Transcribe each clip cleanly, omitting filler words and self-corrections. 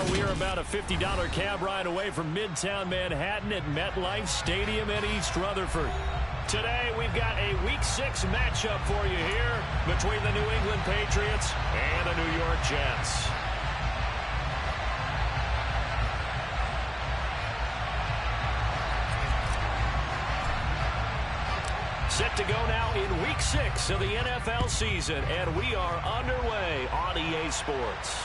Well, we are about a $50 cab ride away from Midtown Manhattan at MetLife Stadium in East Rutherford. Today, we've got a Week 6 matchup for you here between the New England Patriots and the New York Jets. Set to go now in Week 6 of the NFL season, and we are underway on EA Sports.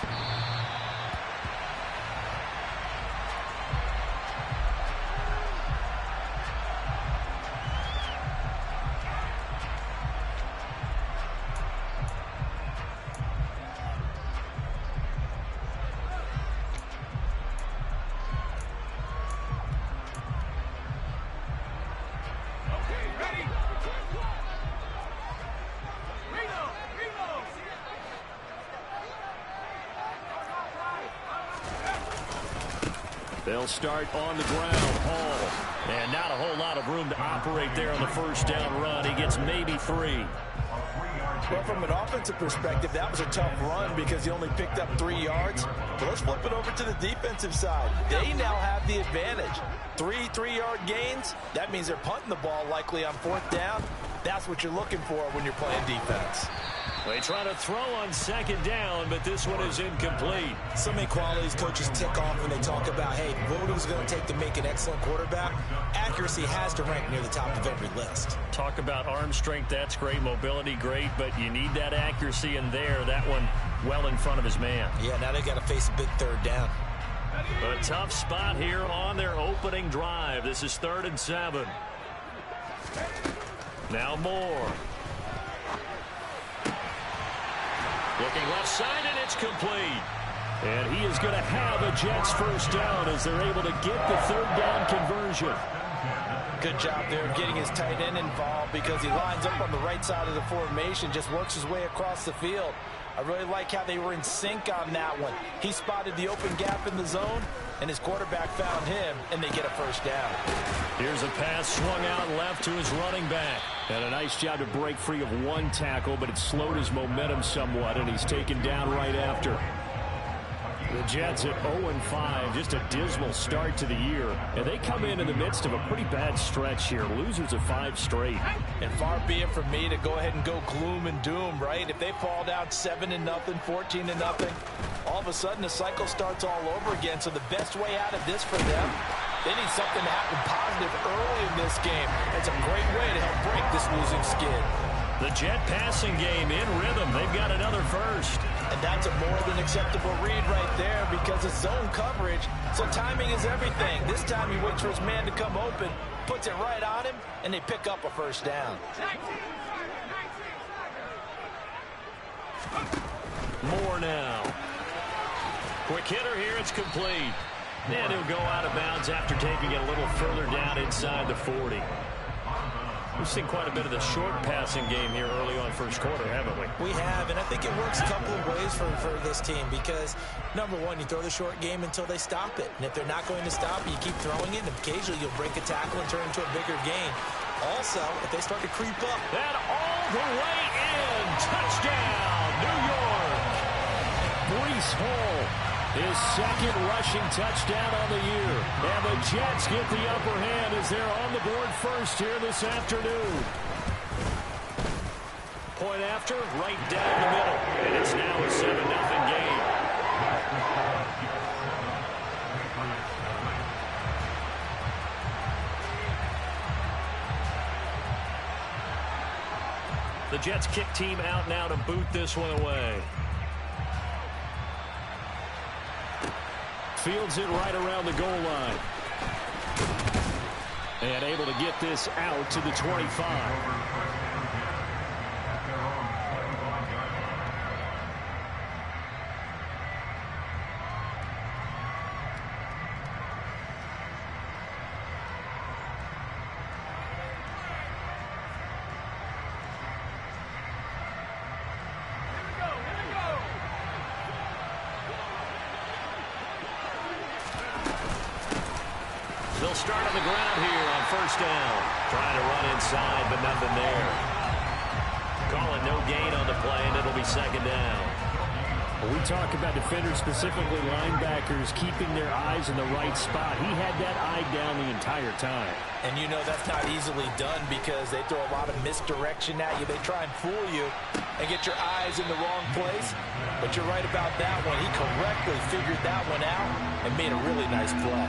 They'll start on the ground. Hall. And not a whole lot of room to operate there on the first down run. He gets maybe 3. Well, from an offensive perspective, that was a tough run because he only picked up 3 yards. But let's flip it over to the defensive side. They now have the advantage. 3 3-yard gains. That means they're punting the ball likely on 4th down. That's what you're looking for when you're playing defense. They try to throw on 2nd down, but this one is incomplete. So many qualities coaches tick off when they talk about, hey, what is it going to take to make an excellent quarterback? Accuracy has to rank near the top of every list. Talk about arm strength, that's great. Mobility, great, but you need that accuracy in there. That one well in front of his man. Yeah, now they got to face a big 3rd down. A tough spot here on their opening drive. This is 3rd and 7. Now Moore. Looking left side, and it's complete. And he is going to have a Jets first down as they're able to get the 3rd down conversion. Good job there of getting his tight end involved because he lines up on the right side of the formation, just works his way across the field. I really like how they were in sync on that one. He spotted the open gap in the zone, and his quarterback found him, and they get a first down. Here's a pass swung out left to his running back. And a nice job to break free of 1 tackle, but it slowed his momentum somewhat, and he's taken down right after. The Jets at 0-5, just a dismal start to the year. And they come in the midst of a pretty bad stretch here. Losers of 5 straight. And far be it from me to go ahead and go gloom and doom, right? If they fall down 7-0, 14-0, all of a sudden the cycle starts all over again. So the best way out of this for them, they need something to happen positive early in this game. It's a great way to help break this losing skid. The Jet passing game in rhythm. They've got another first. And that's a more than acceptable read right there because it's zone coverage, so timing is everything. This time he waits for his man to come open, puts it right on him, and they pick up a first down. Moore now. Quick hitter here, it's complete. And he'll go out of bounds after taking it a little further down inside the 40. We've seen quite a bit of the short passing game here early on first quarter, haven't we? We have, and I think it works a couple of ways for this team because, number one, you throw the short game until they stop it. And if they're not going to stop it, you keep throwing it, and occasionally you'll break a tackle and turn into a bigger gain. Also, if they start to creep up. And all the way in. Touchdown, New York. Breece Hall. His 2nd rushing touchdown on the year. And the Jets get the upper hand as they're on the board first here this afternoon. Point after, right down the middle. And it's now a 7-0 game. The Jets kick team out now to boot this one away. Fields it right around the goal line. And able to get this out to the 25. They'll start on the ground here on first down. Trying to run inside, but nothing there. Calling no gain on the play, and it'll be 2nd down. When we talk about defenders, specifically linebackers, keeping their eyes in the right spot, he had that eye down the entire time. And you know that's not easily done because they throw a lot of misdirection at you. They try and fool you and get your eyes in the wrong place. But you're right about that one. He correctly figured that one out and made a really nice play.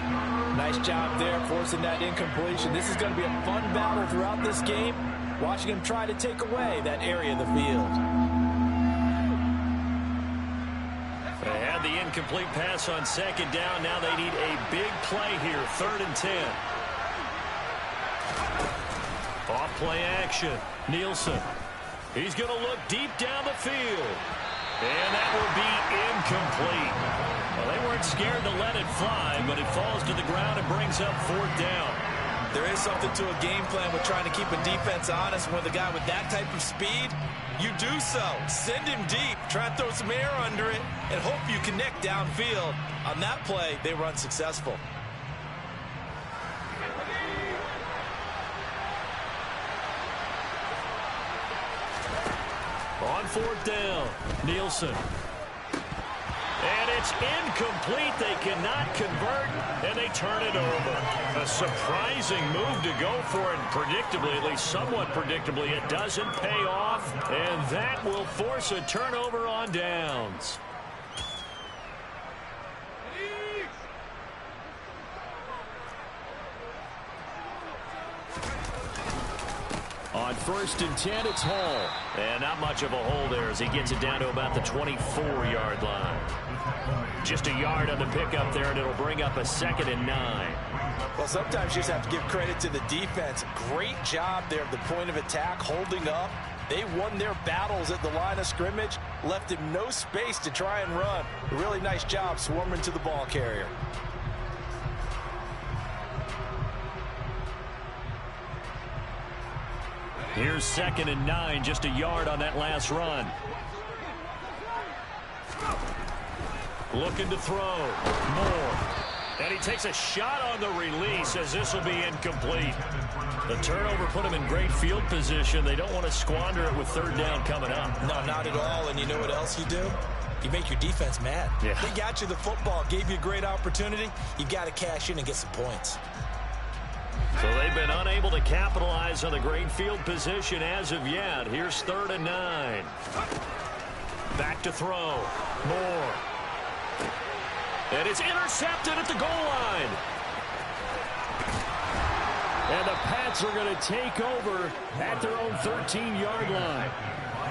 Nice job there forcing that incompletion. This is going to be a fun battle throughout this game, watching him try to take away that area of the field. They had the incomplete pass on second down. Now they need a big play here, 3rd and 10. Off play action. Nielsen. He's going to look deep down the field. And that will be incomplete. Well, they weren't scared to let it fly, but it falls to the ground and brings up 4th down. There is something to a game plan with trying to keep a defense honest. With a guy with that type of speed, you do so. Send him deep. Try and throw some air under it and hope you connect downfield. On that play, they were unsuccessful. On 4th down, Nielsen. And it's incomplete. They cannot convert, and they turn it over. A surprising move to go for it. Predictably, at least somewhat predictably, it doesn't pay off, and that will force a turnover on downs. On 1st and 10, it's Hall. And not much of a hole there as he gets it down to about the 24-yard line. Just a yard on the pickup there, and it'll bring up a 2nd and 9. Well, sometimes you just have to give credit to the defense. Great job there at the point of attack, holding up. They won their battles at the line of scrimmage, left him no space to try and run. A really nice job swarming to the ball carrier. Here's 2nd and 9, just a yard on that last run. Looking to throw. Moore. And he takes a shot on the release as this will be incomplete. The turnover put him in great field position. They don't want to squander it with 3rd down coming up. No, not at all. And you know what else you do? You make your defense mad. Yeah. They got you the football, gave you a great opportunity. You got to cash in and get some points. So they've been unable to capitalize on the great field position as of yet. Here's 3rd and 9. Back to throw. Moore. And it's intercepted at the goal line. And the Pats are going to take over at their own 13-yard line.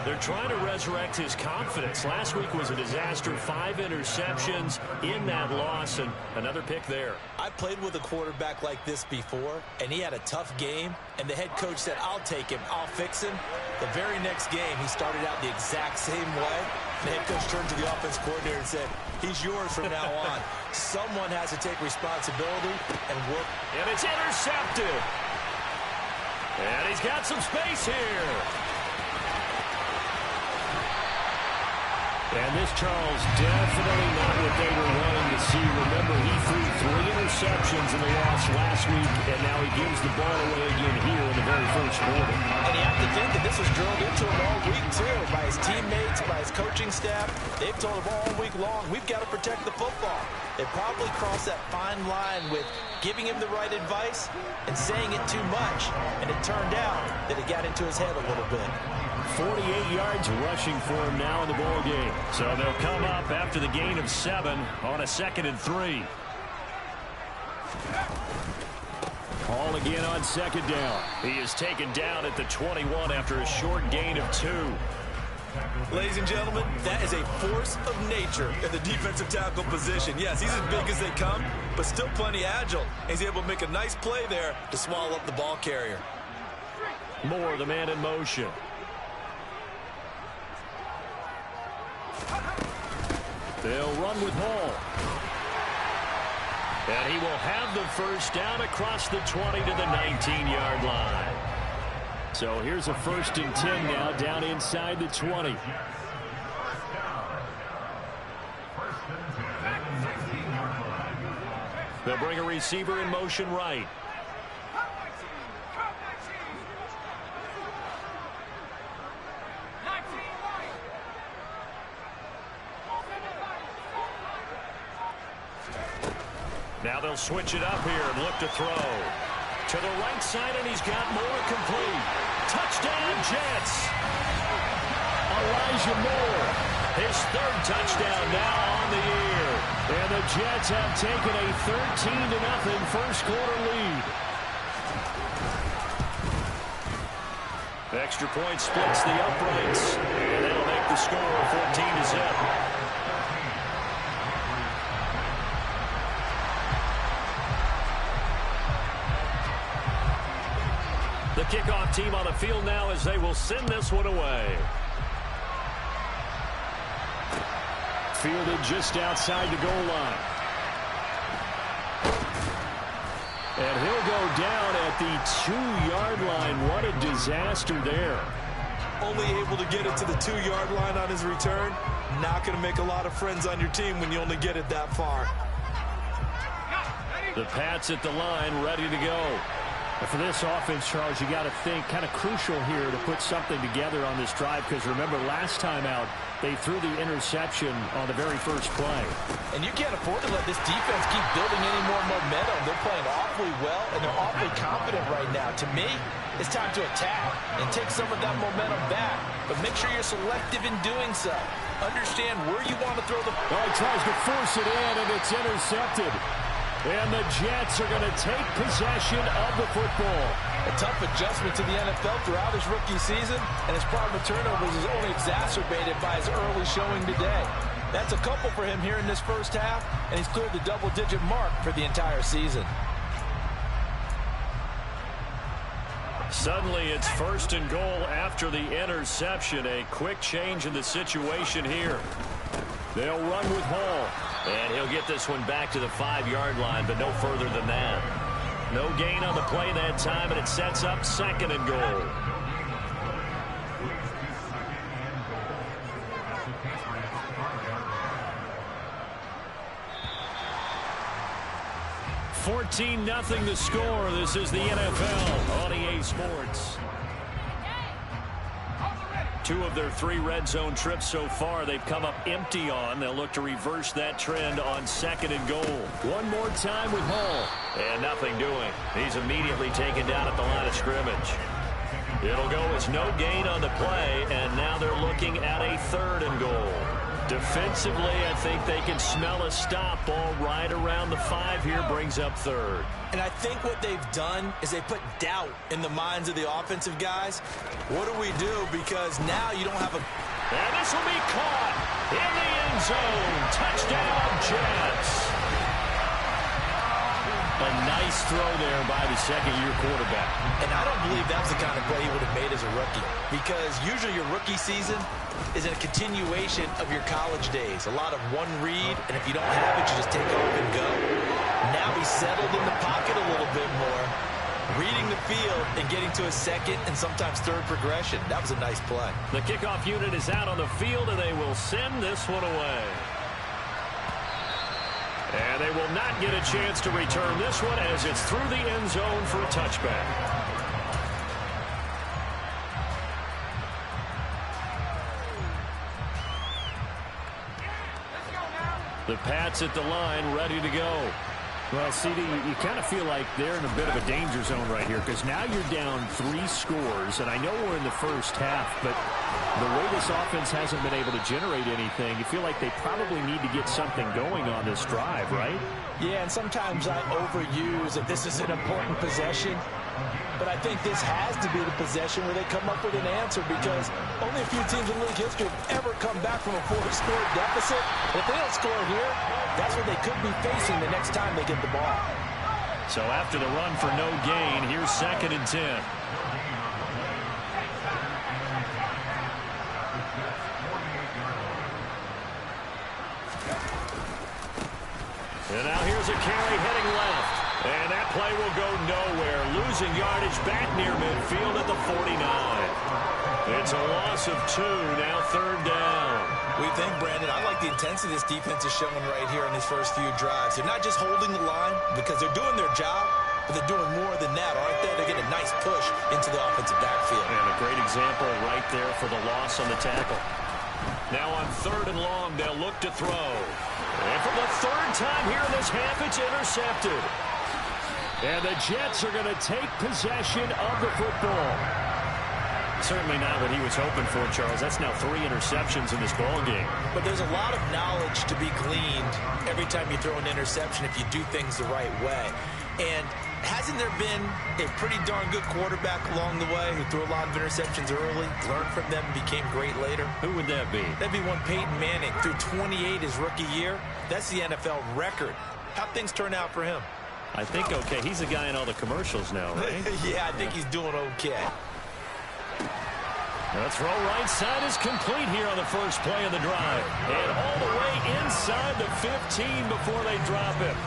They're trying to resurrect his confidence. Last week was a disaster. 5 interceptions in that loss, and another pick there. I played with a quarterback like this before, and he had a tough game, and the head coach said, I'll take him, I'll fix him. The very next game, he started out the exact same way. The head coach turned to the offense coordinator and said, he's yours from now on. Someone has to take responsibility and work. And it's intercepted. And he's got some space here. And this Charles definitely not what they were wanting to see. Remember, he threw 3 interceptions in the loss last week, and now he gives the ball away again here in the very first quarter. And you have to think that this was drilled into him all week, too, by his teammates, by his coaching staff. They've told him all week long, we've got to protect the football. They probably crossed that fine line with giving him the right advice and saying it too much. And it turned out that it got into his head a little bit. 48 yards rushing for him now in the ball game. So they'll come up after the gain of 7 on a 2nd and 3. Hall again on 2nd down. He is taken down at the 21 after a short gain of 2. Ladies and gentlemen, that is a force of nature in the defensive tackle position. Yes, he's as big as they come, but still plenty agile. He's able to make a nice play there to swallow up the ball carrier. Moore, the man in motion. They'll run with Hall. And he will have the first down across the 20 to the 19-yard line. So here's a 1st and 10 now down inside the 20. They'll bring a receiver in motion right. Now they'll switch it up here and look to throw. To the right side, and he's got Moore complete. Touchdown, Jets. Elijah Moore, his third touchdown now on the year. And the Jets have taken a 13-0 first quarter lead. Extra point splits the uprights, and that'll make the score 14-0. The kickoff team on the field now as they will send this one away. Fielded just outside the goal line. And he'll go down at the 2-yard line. What a disaster there. Only able to get it to the 2-yard line on his return. Not going to make a lot of friends on your team when you only get it that far. The Pats at the line, ready to go. For this offense, Charles, you got to think kind of crucial here to put something together on this drive, because remember last time out they threw the interception on the very first play. And you can't afford to let this defense keep building any more momentum. They're playing awfully well, and they're awfully confident right now. To me, it's time to attack and take some of that momentum back, but make sure you're selective in doing so. Understand where you want to throw the ball. Oh, he tries to force it in, and it's intercepted. And the Jets are going to take possession of the football. A tough adjustment to the NFL throughout his rookie season, and his problem with turnovers is only exacerbated by his early showing today. That's a couple for him here in this first half, and he's cleared the double-digit mark for the entire season. Suddenly it's first and goal after the interception. A quick change in the situation here. They'll run with Hall. And he'll get this one back to the 5-yard line, but no further than that. No gain on the play that time, and it sets up second and goal. $14-0 the score. This is the NFL on EA Sports. 2 of their 3 red zone trips so far they've come up empty on. They'll look to reverse that trend on second and goal. One more time with Hall. And nothing doing. He's immediately taken down at the line of scrimmage. It'll go as no gain on the play, and now they're looking at a third and goal. Defensively, I think they can smell a stop. Ball right around the 5 here, brings up third. And I think what they've done is they put doubt in the minds of the offensive guys. What do we do? Because now you don't have a... And this will be caught in the end zone. Touchdown, Jets. A nice throw there by the second-year quarterback. And I don't believe that's the kind of play he would have made as a rookie. Because usually your rookie season is a continuation of your college days. A lot of one read, and if you don't have it, you just take off and go. Now he's settled in the pocket a little bit more, reading the field and getting to a second and sometimes third progression. That was a nice play. The kickoff unit is out on the field, and they will send this one away. And they will not get a chance to return this one as it's through the end zone for a touchback. The Pats at the line, ready to go. Well, CD, you kind of feel like they're in a bit of a danger zone right here, because now you're down 3 scores, and I know we're in the first half, but the way this offense hasn't been able to generate anything, you feel like they probably need to get something going on this drive, right? Yeah, and sometimes I overuse that this is an important possession. But I think this has to be the possession where they come up with an answer, because only a few teams in league history have ever come back from a 4-score deficit. If they don't score here, that's what they could be facing the next time they get the ball. So after the run for no gain, here's second and 10. And now here's a carry heading left. And that play will go nowhere. Losing yardage back near midfield at the 49. It's a loss of 2, now third down. We think, Brandon, I like the intensity this defense is showing right here in these first few drives. They're not just holding the line because they're doing their job, but they're doing more than that, aren't they? They're getting a nice push into the offensive backfield. And a great example right there for the loss on the tackle. Now on 3rd and long, they'll look to throw. And for the 3rd time here in this half, it's intercepted. And the Jets are going to take possession of the football. Certainly not what he was hoping for, Charles. That's now 3 interceptions in this ball game. But there's a lot of knowledge to be gleaned every time you throw an interception if you do things the right way. And hasn't there been a pretty darn good quarterback along the way who threw a lot of interceptions early, learned from them, and became great later? Who would that be? That'd be one Peyton Manning. Threw 28 his rookie year. That's the NFL record. How'd things turn out for him? I think okay. He's the guy in all the commercials now, right? Yeah, I think he's doing okay. The throw right side is complete here on the first play of the drive. And all the way inside the 15 before they drop him.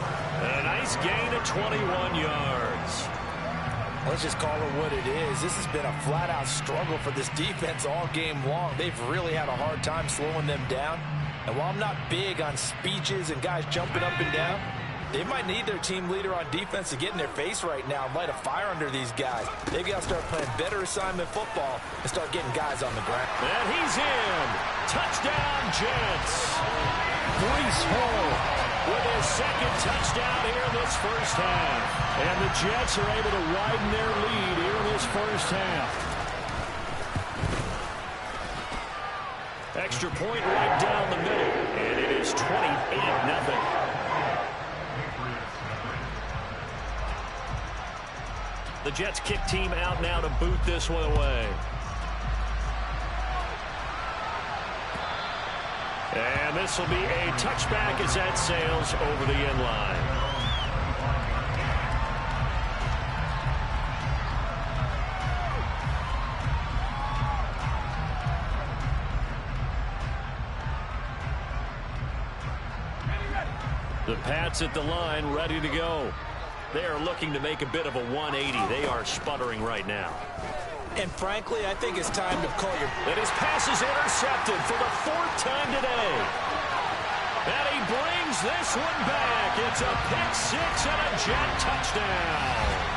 A nice gain of 21 yards. Let's just call it what it is. This has been a flat-out struggle for this defense all game long. They've really had a hard time slowing them down. And while I'm not big on speeches and guys jumping up and down, they might need their team leader on defense to get in their face right now and light a fire under these guys. They've got to start playing better assignment football and start getting guys on the ground. And he's in. Touchdown, Jets. Breece Hall with his 2nd touchdown here in this first half. And the Jets are able to widen their lead here in this first half. Extra point right down the middle. And it is 28-0. The Jets kick team out now to boot this one away. And this will be a touchback as that sails over the end line. The Pats at the line, ready to go. They are looking to make a bit of a 180. They are sputtering right now. And frankly, I think it's time to call your... And his pass is intercepted for the 4th time today. And he brings this one back. It's a pick-6 and a Jet touchdown.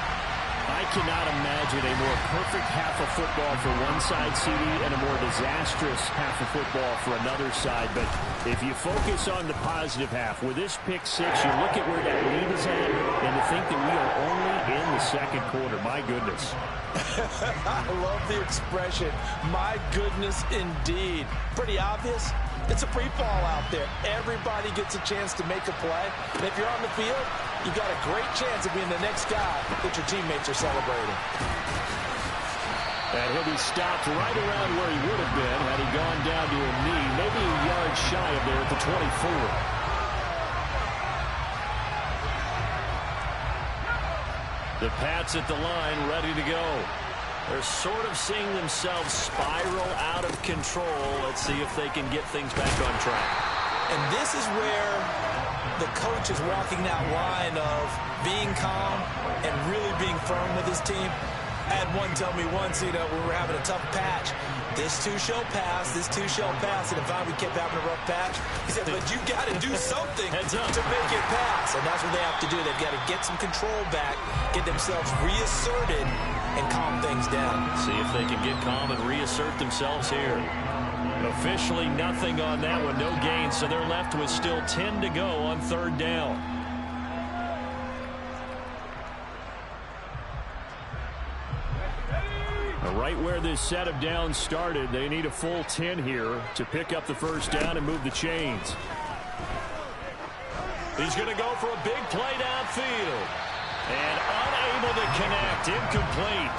I cannot imagine a more perfect half of football for one side, CD, and a more disastrous half of football for another side. But if you focus on the positive half, with this pick-6, you look at where that lead is at, and to think that we are only in the 2nd quarter. My goodness. I love the expression, my goodness indeed. Pretty obvious. It's a free fall out there. Everybody gets a chance to make a play. And if you're on the field, you've got a great chance of being the next guy that your teammates are celebrating. And he'll be stopped right around where he would have been had he gone down to a knee, maybe a yard shy of there at the 24. The Pats at the line, ready to go. They're sort of seeing themselves spiral out of control. Let's see if they can get things back on track. And this is where the coach is walking that line of being calm and really being firm with his team. I had one tell me once, we were having a tough patch. This too shall pass, this too shall pass. And if we kept having a rough patch, he said, but you got to do something to make it pass. And that's what they have to do. They've got to get some control back, get themselves reasserted, and calm things down. See if they can get calm and reassert themselves here. Officially nothing on that one, no gain, so they're left with still 10 to go on 3rd down. Right where this set of downs started, they need a full 10 here to pick up the first down and move the chains. He's going to go for a big play downfield. And unable to connect, incomplete.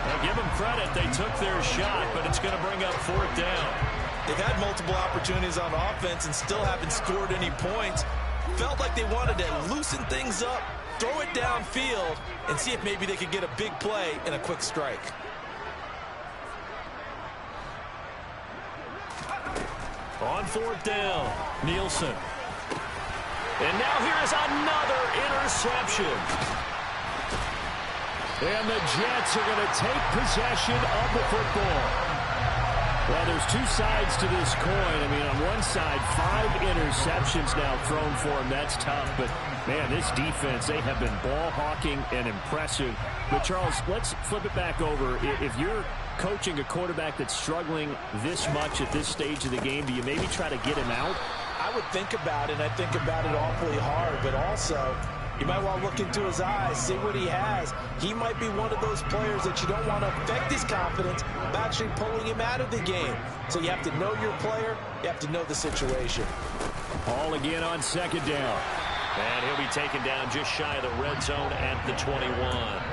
Now give them credit, they took their shot, but it's going to bring up 4th down. They've had multiple opportunities on offense and still haven't scored any points. Felt like they wanted to loosen things up, throw it downfield, and see if maybe they could get a big play and a quick strike. On 4th down, Nielsen. And now here is another interception. And the Jets are going to take possession of the football. Well, there's 2 sides to this coin. I mean, on one side, 5 interceptions now thrown for him. That's tough. But, man, this defense, they have been ball hawking and impressive. But, Charles, let's flip it back over. If you're coaching a quarterback that's struggling this much at this stage of the game, do you maybe try to get him out? I would think about it, and I think about it awfully hard, but also you might want to look into his eyes, see what he has. He might be one of those players that you don't want to affect his confidence by actually pulling him out of the game. So you have to know your player, you have to know the situation. Ball again on second down. And he'll be taken down just shy of the red zone at the 21.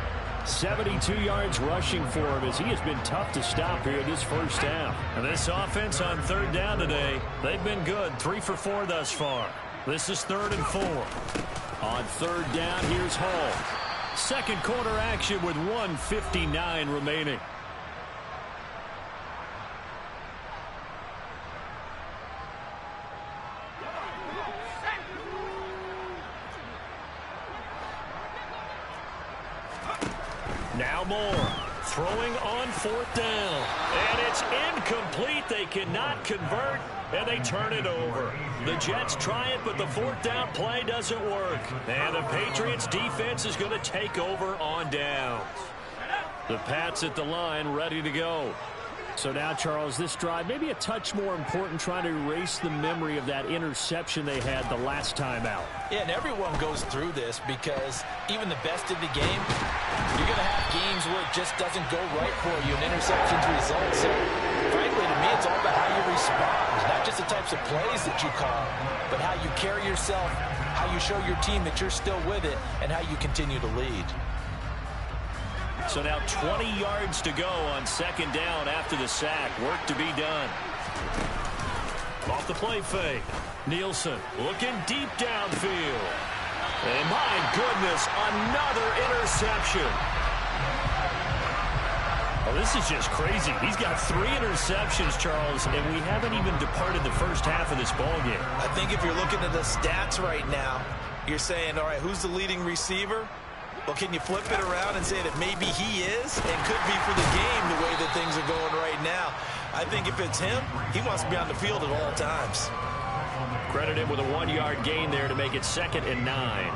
72 yards rushing for him as he has been tough to stop here this first half. And this offense on third down today, they've been good. 3 for 4 thus far. This is 3rd and 4. On third down, here's Hall. Second quarter action with 1:59 remaining. Now Moore throwing on 4th down. And it's incomplete. They cannot convert, and they turn it over. The Jets try it, but the 4th down play doesn't work. And the Patriots defense is going to take over on downs. The Pats at the line ready to go. So now, Charles, this drive maybe a touch more important, trying to erase the memory of that interception they had the last time out. Yeah, and everyone goes through this because even the best in the game, you're going to have games where it just doesn't go right for you and interceptions result. So, frankly, to me, it's all about how you respond. Not just the types of plays that you call, but how you carry yourself, how you show your team that you're still with it, and how you continue to lead. So now 20 yards to go on second down after the sack. Work to be done. Off the play fake. Nielsen looking deep downfield. And my goodness, another interception. Oh, this is just crazy. He's got 3 interceptions, Charles, and we haven't even departed the first half of this ballgame. I think if you're looking at the stats right now, you're saying, all right, who's the leading receiver? Well, can you flip it around and say that maybe he is and could be for the game the way that things are going right now? I think if it's him, he wants to be on the field at all times. Credit him with a 1-yard gain there to make it 2nd and 9.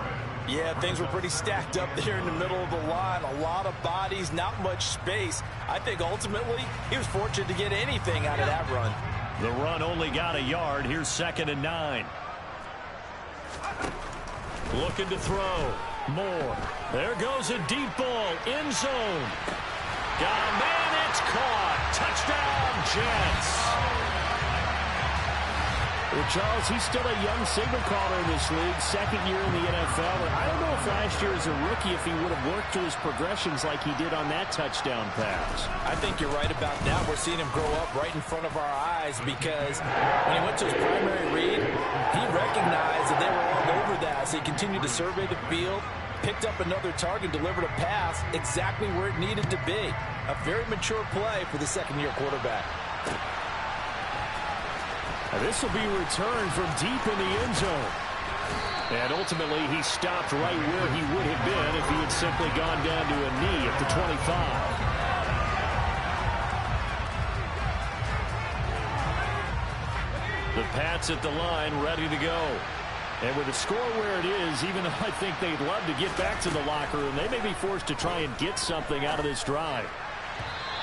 Yeah, things were pretty stacked up there in the middle of the line. A lot of bodies, not much space. I think ultimately he was fortunate to get anything out of that run. The run only got a yard. Here's 2nd and 9. Looking to throw. Moore. There goes a deep ball. End zone. Got a man. It's caught. Touchdown, Jets. Well, Charles, he's still a young signal caller in this league, 2nd year in the NFL. And I don't know if last year as a rookie if he would have worked through his progressions like he did on that touchdown pass. I think you're right about that. We're seeing him grow up right in front of our eyes because when he went to his primary read, he recognized that they were all over that. So he continued to survey the field, picked up another target, delivered a pass exactly where it needed to be. A very mature play for the second-year quarterback. This will be returned from deep in the end zone. And ultimately, he stopped right where he would have been if he had simply gone down to a knee at the 25. The Pats at the line, ready to go. And with the score where it is, even though I think they'd love to get back to the locker room, they may be forced to try and get something out of this drive.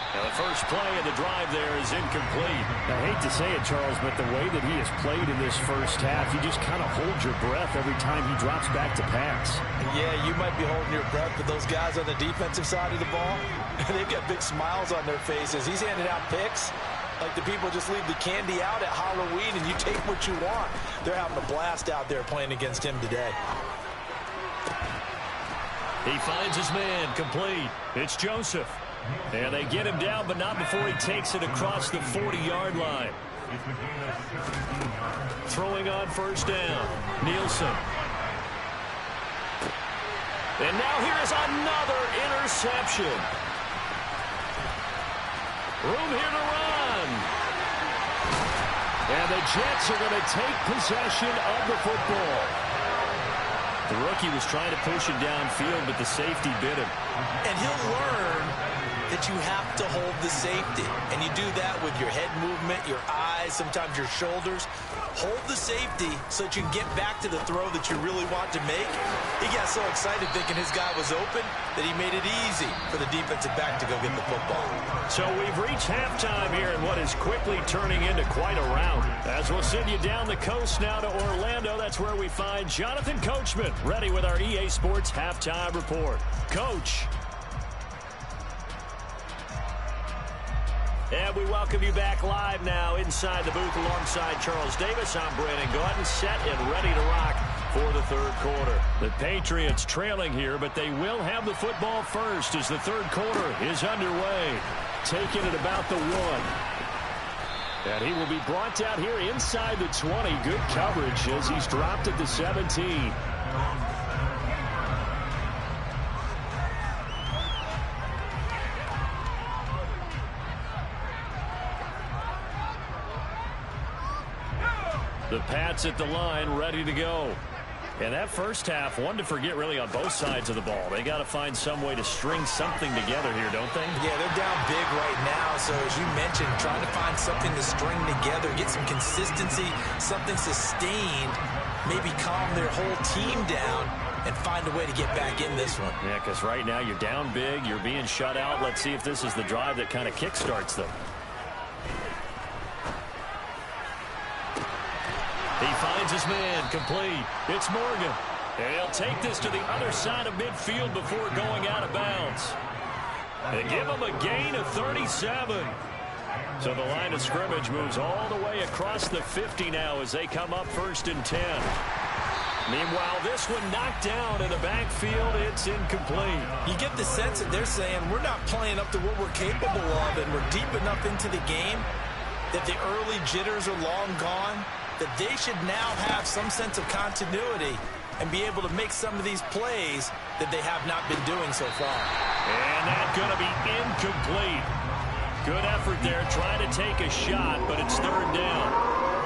Now the first play of the drive there is incomplete. I hate to say it, Charles, but the way that he has played in this first half, you just kind of hold your breath every time he drops back to pass. Yeah, you might be holding your breath, but those guys on the defensive side of the ball, they've got big smiles on their faces. He's handing out picks like the people just leave the candy out at Halloween and you take what you want. They're having a blast out there playing against him today. He finds his man, complete. It's Joseph. And they get him down, but not before he takes it across the 40-yard line. Throwing on first down. Nielsen. And now here is another interception. Room here to run. And the Jets are going to take possession of the football. The rookie was trying to push him downfield, but the safety bit him. And he'll learn that you have to hold the safety. And you do that with your head movement, your eyes, sometimes your shoulders. Hold the safety so that you can get back to the throw that you really want to make. He got so excited thinking his guy was open that he made it easy for the defensive back to go get the football. So we've reached halftime here in what is quickly turning into quite a rout. As we'll send you down the coast now to Orlando, that's where we find Jonathan Coachman, ready with our EA Sports Halftime Report. Coach. And we welcome you back live now inside the booth alongside Charles Davis. I'm Brandon Gaudin, set and ready to rock for the third quarter. The Patriots trailing here, but they will have the football first as the third quarter is underway. Taking it about the 1. And he will be brought down here inside the 20. Good coverage as he's dropped at the 17. The Pats at the line, ready to go. And that first half, one to forget really on both sides of the ball. They got to find some way to string something together here, don't they? Yeah, they're down big right now. So as you mentioned, trying to find something to string together, get some consistency, something sustained, maybe calm their whole team down and find a way to get back in this one. Yeah, because right now you're down big, you're being shut out. Let's see if this is the drive that kind of kickstarts them. He finds his man, complete. It's Morgan. And he'll take this to the other side of midfield before going out of bounds. They give him a gain of 37. So the line of scrimmage moves all the way across the 50 now as they come up 1st and 10. Meanwhile, this one knocked down in the backfield. It's incomplete. You get the sense that they're saying we're not playing up to what we're capable of, and we're deep enough into the game that the early jitters are long gone, that they should now have some sense of continuity and be able to make some of these plays that they have not been doing so far. And that's going to be incomplete. Good effort there, trying to take a shot, but it's 3rd down.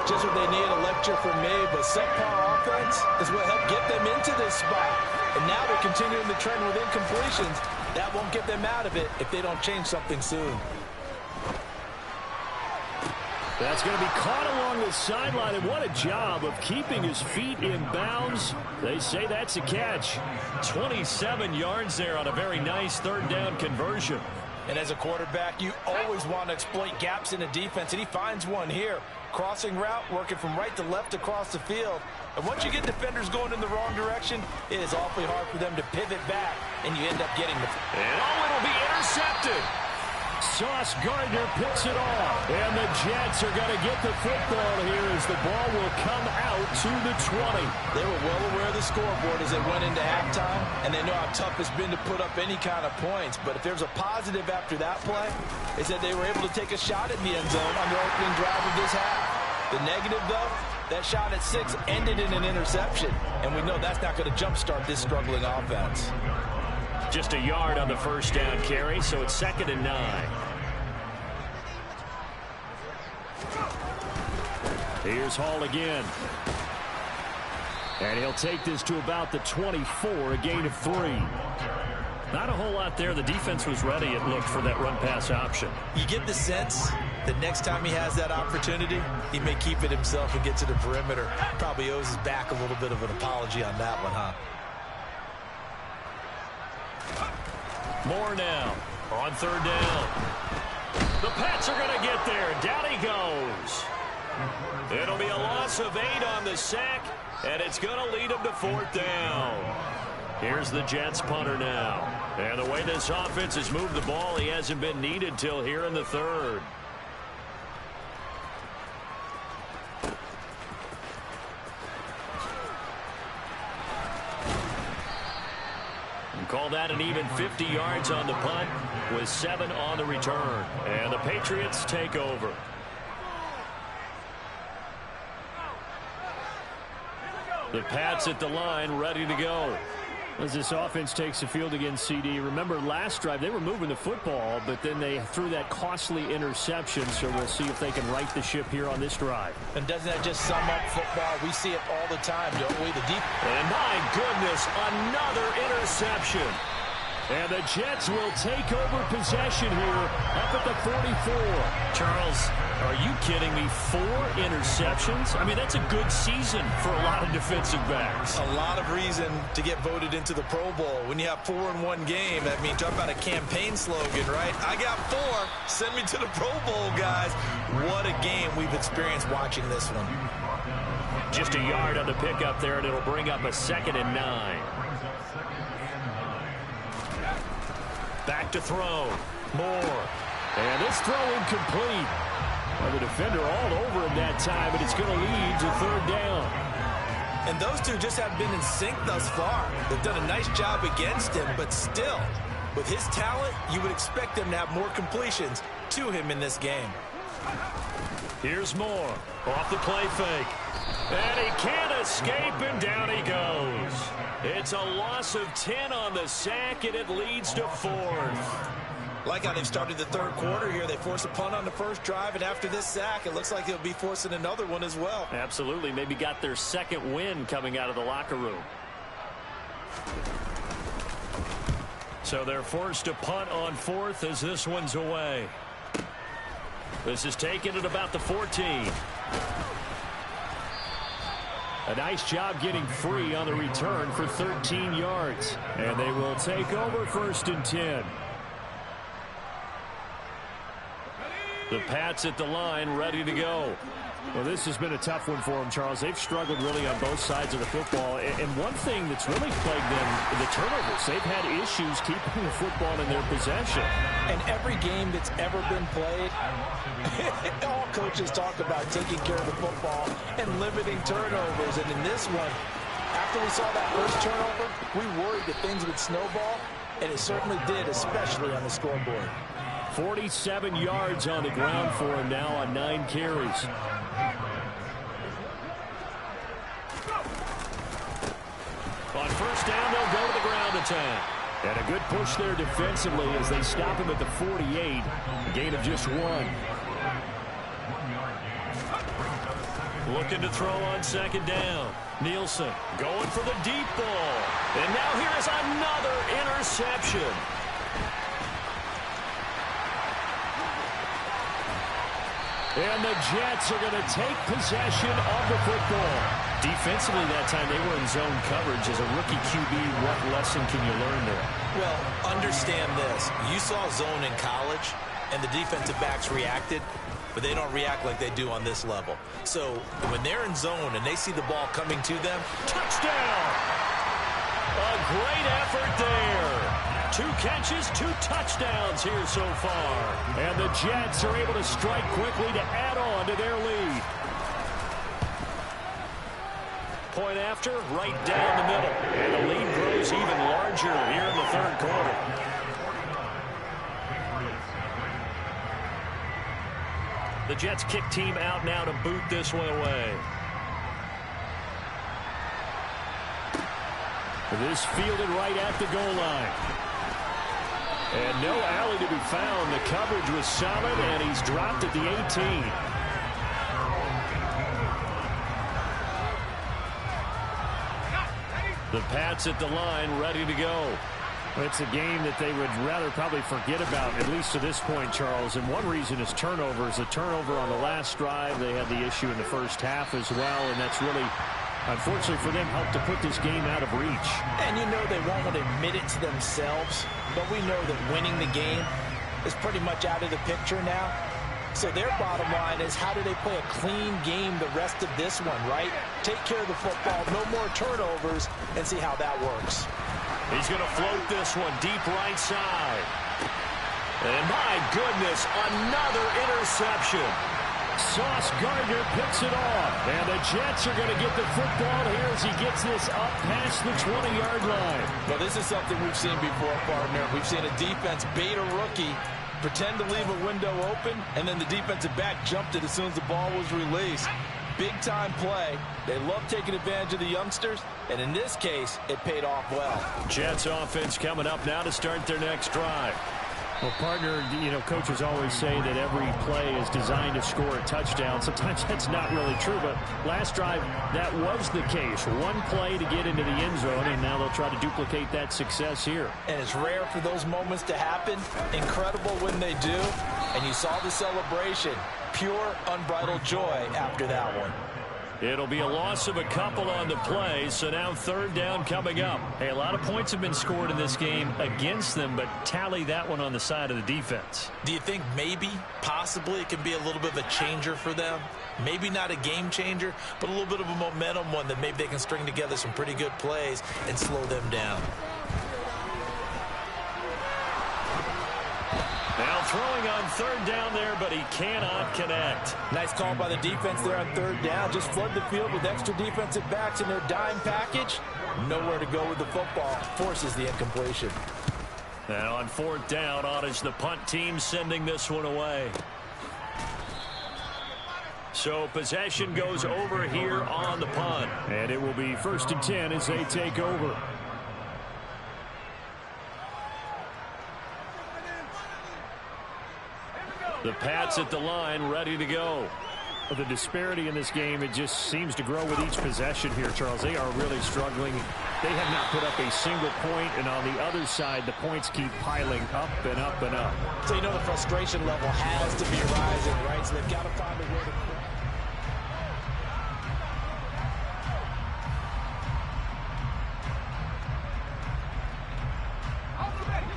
Just what they need, a lecture from me, but subpar offense is what helped get them into this spot. And now they're continuing the trend with incompletions. That won't get them out of it if they don't change something soon. That's going to be caught along the sideline, and what a job of keeping his feet in bounds. They say that's a catch. 27 yards there on a very nice 3rd down conversion. And as a quarterback, you always want to exploit gaps in the defense, and he finds one here. Crossing route, working from right to left across the field. And once you get defenders going in the wrong direction, it is awfully hard for them to pivot back, and you end up getting the... And it'll be intercepted. Sauce Gardner picks it off. And the Jets are going to get the football here as the ball will come out to the 20. They were well aware of the scoreboard as they went into halftime, and they know how tough it's been to put up any kind of points. But if there's a positive after that play, is that they were able to take a shot at the end zone on the opening drive of this half. The negative, though, that shot at 6 ended in an interception, and we know that's not going to jumpstart this struggling offense. Just a yard on the first down carry, so it's 2nd and 9. Here's Hall again. And he'll take this to about the 24, a gain of 3. Not a whole lot there. The defense was ready, it looked, for that run-pass option. You get the sense that next time he has that opportunity, he may keep it himself and get to the perimeter. Probably owes his back a little bit of an apology on that one, huh? More now on 3rd down. The Pats are going to get there. Down he goes. It'll be a loss of 8 on the sack, and it's going to lead them to 4th down. Here's the Jets punter now. And the way this offense has moved the ball, he hasn't been needed till here in the 3rd. Call that an even 50 yards on the punt with 7 on the return. And the Patriots take over. The Pats at the line, ready to go. As this offense takes the field against CD, remember last drive they were moving the football, but then they threw that costly interception, so we'll see if they can right the ship here on this drive. And doesn't that just sum up football? We see it all the time, don't we? And my goodness, another interception. And the Jets will take over possession here up at the 44. Charles, are you kidding me? 4 interceptions? I mean, that's a good season for a lot of defensive backs. A lot of reason to get voted into the Pro Bowl. When you have 4 in one game, that means talk about a campaign slogan, right? I got 4. Send me to the Pro Bowl, guys. What a game we've experienced watching this one. Just a yard on the pickup there, and it'll bring up a 2nd and 9. Back to throw. Moore. And this throw incomplete. Well, the defender all over him that time, and it's going to lead to 3rd down. And those two just have been in sync thus far. They've done a nice job against him, but still, with his talent, you would expect them to have more completions to him in this game. Here's Moore. Off the play fake. And he can't escape, and down he goes. It's a loss of 10 on the sack, and it leads to 4th. Like how they've started the 3rd quarter here. They force a punt on the first drive, and after this sack, it looks like they'll be forcing another one as well. Absolutely. Maybe got their 2nd win coming out of the locker room. So they're forced to punt on 4th as this one's away. This is taken at about the 14. A nice job getting free on the return for 13 yards. And they will take over 1st and 10. The Pats at the line, ready to go. Well, this has been a tough one for them, Charles. They've struggled really on both sides of the football. And one thing that's really plagued them, the turnovers. They've had issues keeping the football in their possession. And every game that's ever been played, all coaches talk about taking care of the football and limiting turnovers. And in this one, after we saw that first turnover, we worried that things would snowball, and it certainly did, especially on the scoreboard. 47 yards on the ground for him now on 9 carries. On 1st down, they'll go to the ground attack. And a good push there defensively as they stop him at the 48. A gain of just 1. Looking to throw on 2nd down. Nielsen going for the deep ball. And now here is another interception. And the Jets are going to take possession of the football. Defensively that time, they were in zone coverage. As a rookie QB, what lesson can you learn there? Well, understand this. You saw zone in college, and the defensive backs reacted, but they don't react like they do on this level. So when they're in zone and they see the ball coming to them, touchdown! A great effort there. 2 catches, 2 touchdowns here so far. And the Jets are able to strike quickly to add on to their lead. Point after, right down the middle. And the lead grows even larger here in the 3rd quarter. The Jets kick team out now to boot this one away. This fielded right at the goal line. And no alley to be found. The coverage was solid, and he's dropped at the 18. The Pats at the line, ready to go. It's a game that they would rather probably forget about, at least to this point, Charles. And one reason is turnovers. A turnover on the last drive. They had the issue in the first half as well, and that's really, unfortunately for them, helped to put this game out of reach. And you know they won't want to admit it to themselves, but we know that winning the game is pretty much out of the picture now. So their bottom line is, how do they play a clean game the rest of this one, right? Take care of the football, no more turnovers, and see how that works. He's going to float this one deep right side. And my goodness, another interception. Sauce Gardner picks it off. And the Jets are going to get the football here as he gets this up past the 20-yard line. Well, this is something we've seen before, partner. We've seen a defense bait a rookie, pretend to leave a window open, and then the defensive back jumped it as soon as the ball was released. Big-time play. They love taking advantage of the youngsters, and in this case, it paid off well. Jets offense coming up now to start their next drive. Well, partner, coaches always say that every play is designed to score a touchdown. Sometimes that's not really true, but last drive, that was the case. One play to get into the end zone, and now they'll try to duplicate that success here. And it's rare for those moments to happen. Incredible when they do. And you saw the celebration. Pure, unbridled joy after that one. It'll be a loss of a couple on the play, so now third down coming up. Hey, a lot of points have been scored in this game against them, but tally that one on the side of the defense. Do you think maybe, possibly, it can be a little bit of a changer for them? Maybe not a game changer, but a little bit of a momentum one that maybe they can string together some pretty good plays and slow them down. Now throwing on third down there, but he cannot connect. Nice call by the defense there on third down. Just flood the field with extra defensive backs in their dime package. Nowhere to go with the football. Forces the incompletion. And on fourth down, on is the punt team sending this one away. So possession goes over here on the punt. And it will be 1st and 10 as they take over. The Pats at the line, ready to go. The disparity in this game, it just seems to grow with each possession here, Charles. They are really struggling. They have not put up a single point, and on the other side, the points keep piling up and up and up. So the frustration level has to be rising, right? So they've got to find a way to...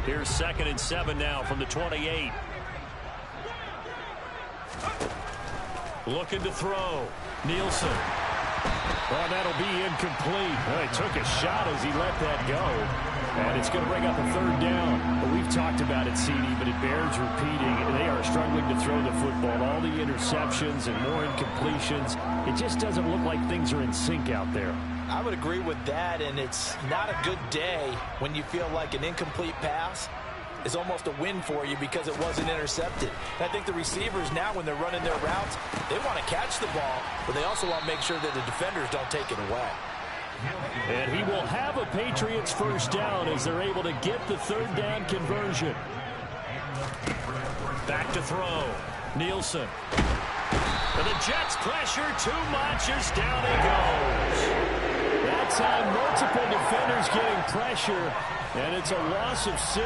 Here's 2nd and 7 now from the 28. Looking to throw. Nielsen. Oh, that'll be incomplete. Well, he took a shot as he let that go. And it's going to bring up a 3rd down. But we've talked about it, CD, but it bears repeating. They are struggling to throw the football. All the interceptions and more incompletions. It just doesn't look like things are in sync out there. I would agree with that, and it's not a good day when you feel like an incomplete pass is almost a win for you because it wasn't intercepted. And I think the receivers now, when they're running their routes, they want to catch the ball, but they also want to make sure that the defenders don't take it away. And he will have a Patriots 1st down as they're able to get the 3rd down conversion. Back to throw. Nielsen. And the Jets pressure too much as down he goes. That time, multiple defenders getting pressure. And it's a loss of 6.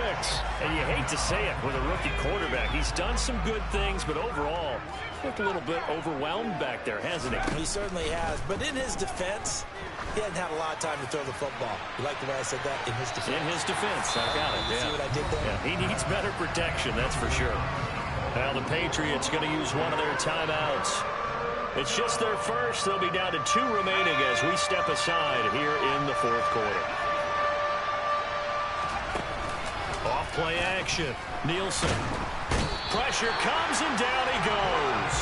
And you hate to say it with a rookie quarterback. He's done some good things, but overall, looked a little bit overwhelmed back there, hasn't he? He certainly has. But in his defense, he hasn't had a lot of time to throw the football. You like the way I said that? In his defense. In his defense. I got it. You see what I did there? Yeah, he needs better protection, that's for sure. Now the Patriots going to use one of their timeouts. It's just their first. They'll be down to 2 remaining as we step aside here in the 4th quarter. Off play action. Nielsen. Pressure comes and down he goes.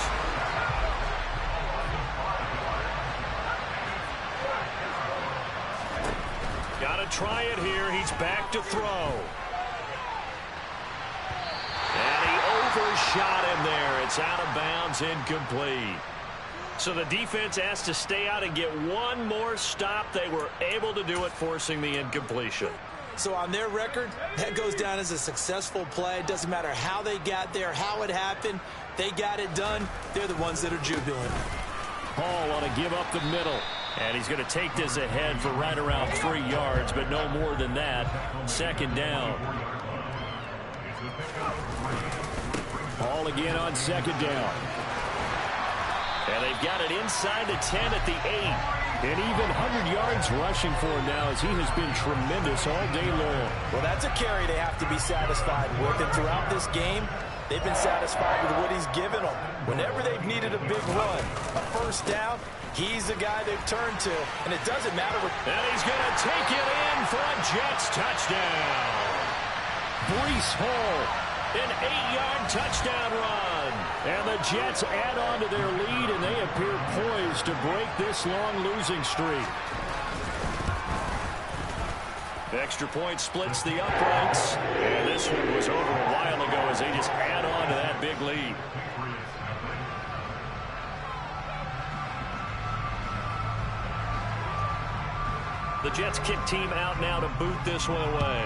Got to try it here. He's back to throw. And he overshot him there. It's out of bounds, incomplete. So the defense has to stay out and get one more stop. They were able to do it, forcing the incompletion. So on their record, that goes down as a successful play. It doesn't matter how they got there, how it happened. They got it done. They're the ones that are jubilant. Hall want to give up the middle. And he's going to take this ahead for right around 3 yards, but no more than that. 2nd down. Hall again on 2nd down. And they've got it inside the 10 at the 8. And even 100 yards rushing for him now as he has been tremendous all day long. Well, that's a carry they have to be satisfied with. And throughout this game, they've been satisfied with what he's given them. Whenever they've needed a big run, a 1st down, he's the guy they've turned to. And it doesn't matter. And he's going to take it in for a Jets touchdown. Breece Hall, an 8-yard touchdown run. And the Jets add on to their lead, and they appear poised to break this long losing streak. The extra point splits the uprights. And this one was over a while ago as they just add on to that big lead. The Jets kick team out now to boot this one away.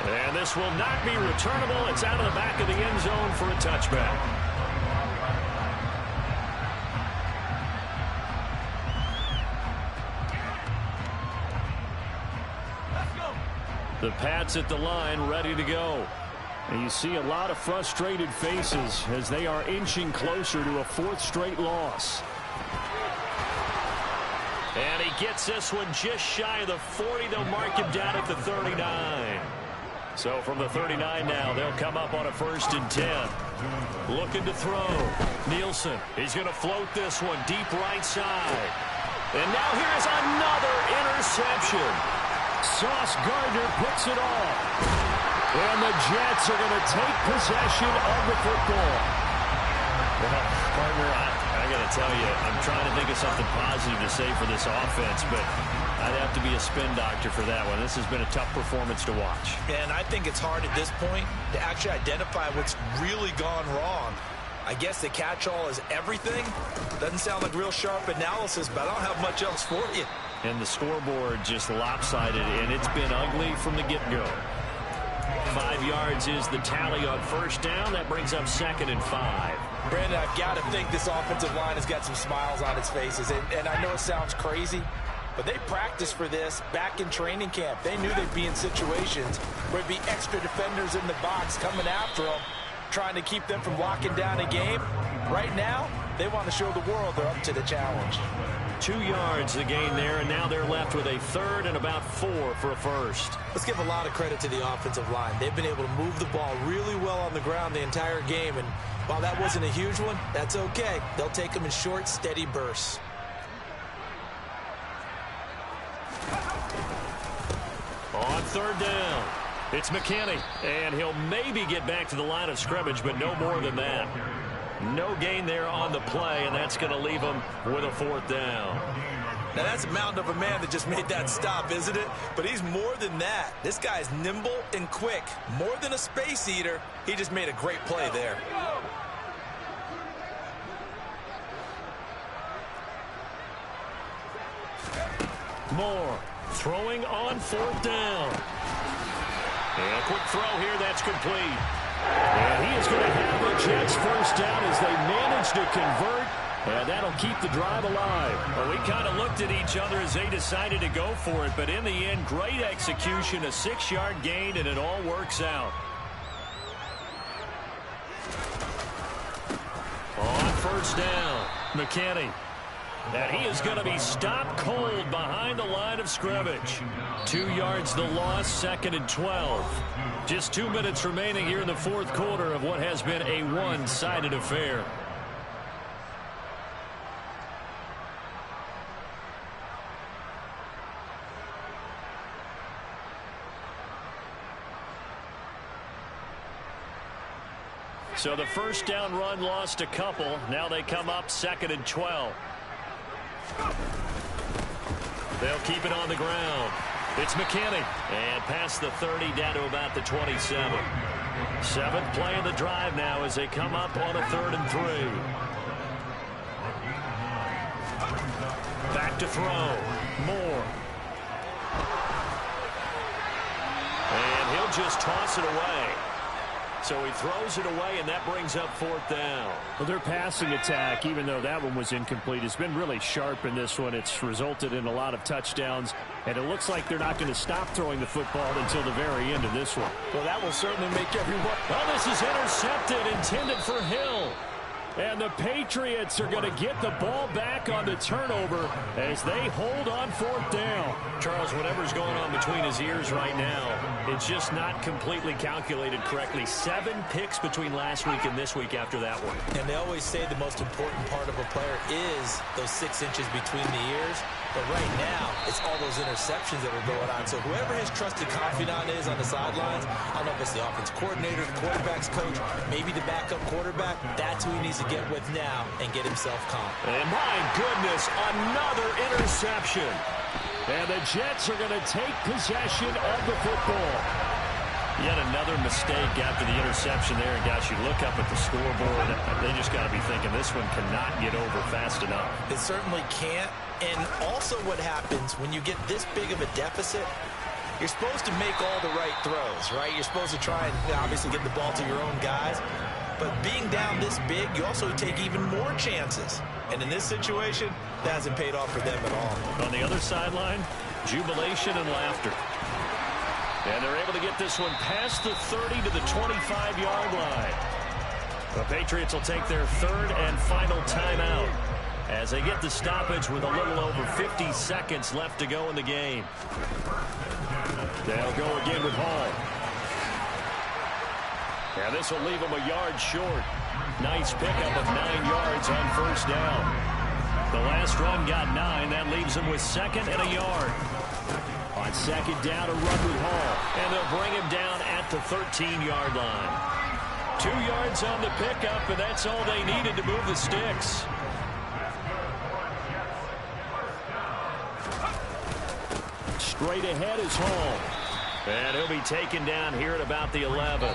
And this will not be returnable. It's out of the back of the end zone for a touchback. The Pats at the line, ready to go. And you see a lot of frustrated faces as they are inching closer to a fourth straight loss. And he gets this one just shy of the 40. They'll mark him down at the 39. So from the 39 now, they'll come up on a 1st and 10. Looking to throw. Nielsen, he's going to float this one deep right side. And now here's another interception. Sauce Gardner picks it off. And the Jets are going to take possession of the football. Well, partner, I got to tell you, I'm trying to think of something positive to say for this offense, but I'd have to be a spin doctor for that one. This has been a tough performance to watch. And I think it's hard at this point to actually identify what's really gone wrong. I guess the catch-all is everything. Doesn't sound like real sharp analysis, but I don't have much else for you. And the scoreboard just lopsided, and it's been ugly from the get-go. 5 yards is the tally on 1st down. That brings up 2nd and 5. Brandon, I've got to think this offensive line has got some smiles on its faces. And I know it sounds crazy, but they practiced for this back in training camp. They knew they'd be in situations where there'd be extra defenders in the box coming after them, trying to keep them from locking down a game. Right now, they want to show the world they're up to the challenge. 2 yards the gain there, and now they're left with a 3rd and about 4 for a 1st. Let's give a lot of credit to the offensive line. They've been able to move the ball really well on the ground the entire game, and while that wasn't a huge one, that's okay. They'll take them in short, steady bursts. On 3rd down, it's McKinney, and he'll maybe get back to the line of scrimmage, but no more than that. No gain there on the play, and that's going to leave him with a 4th down. Now, that's a mountain of a man that just made that stop, isn't it? But he's more than that. This guy's nimble and quick. More than a space eater, he just made a great play there. Moore throwing on 4th down. And a quick throw here, that's complete. And he is going to have the Jets 1st down as they manage to convert, and that'll keep the drive alive. Well, we kind of looked at each other as they decided to go for it, but in the end, great execution, a 6-yard gain, and it all works out. On 1st down, McKinney. And he is going to be stopped cold behind the line of scrimmage. 2 yards the loss, 2nd and 12. Just 2 minutes remaining here in the 4th quarter of what has been a one-sided affair. So the 1st down run lost a couple. Now they come up 2nd and 12. They'll keep it on the ground. It's McKinney. And past the 30 down to about the 27. 7th play of the drive now as they come up on a 3rd and 3. Back to throw. Moore. And he'll just toss it away. So he throws it away, and that brings up 4th down. Well, their passing attack, even though that one was incomplete, has been really sharp in this one. It's resulted in a lot of touchdowns, and it looks like they're not going to stop throwing the football until the very end of this one. Well, that will certainly make everyone... Well, this is intercepted, intended for Hill. And the Patriots are going to get the ball back on the turnover as they hold on 4th down. Charles, whatever's going on between his ears right now, it's just not completely calculated correctly. 7 picks between last week and this week after that one. And they always say the most important part of a player is those 6 inches between the ears. But right now, it's all those interceptions that are going on. So whoever his trusted confidant is on the sidelines, I don't know if it's the offense coordinator, the quarterback's coach, maybe the backup quarterback, that's who he needs to get with now and get himself calm. And my goodness, another interception. And the Jets are going to take possession of the football. Yet another mistake after the interception there. And guys, you look up at the scoreboard, they just got to be thinking this one cannot get over fast enough. It certainly can't. And also what happens when you get this big of a deficit, You're supposed to make all the right throws, right? You're supposed to try and obviously get the ball to your own guys. But being down this big, you also take even more chances. And in this situation, that hasn't paid off for them at all. On the other sideline, jubilation and laughter. And they're able to get this one past the 30 to the 25-yard line. The Patriots will take their third and final timeout as they get the stoppage with a little over 50 seconds left to go in the game. They'll go again with Hall. And this will leave them a yard short. Nice pickup of 9 yards on first down. The last run got 9. That leaves them with second and a yard. On second down, a run with Hall. And they'll bring him down at the 13-yard line. 2 yards on the pickup, and that's all they needed to move the sticks. Straight ahead is Hall. And he'll be taken down here at about the 11.